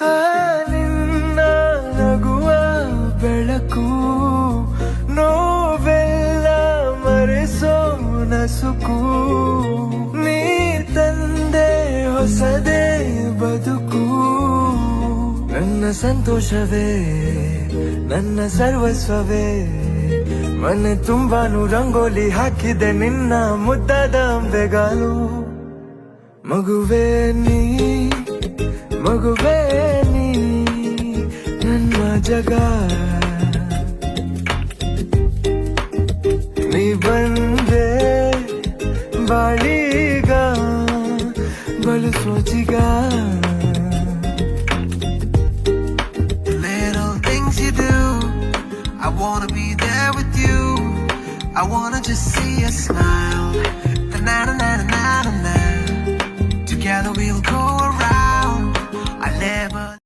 ಆ ನಿನ್ನ ನಗುವ ಬೆಳಕು ನೋವೆಲ್ಲ ಮರೆಸೋ ನಸುಕು ನೀ ತಂದೆ ಹೊಸದೇ ಬದುಕು ನನ್ನ ಸಂತೋಷವೇ ನನ್ನ ಸರ್ವಸ್ವವೇ ಮನೆ ತುಂಬಾನು ರಂಗೋಲಿ ಹಾಕಿದೆ ನಿನ್ನ ಮುದ್ದಾದ ಅಂಬೆಗಾಲು ಮಗುವೇ ನೀ ನನ್ನ ಜಗ ನೀ ಬಂದೆ ಬಾಳೀಗ ಬಲು ಸೋಚಿಗ Little things you do, I wanna be there with you. I wanna just see you smile. Na na na na na na na. Together we'll go around. I never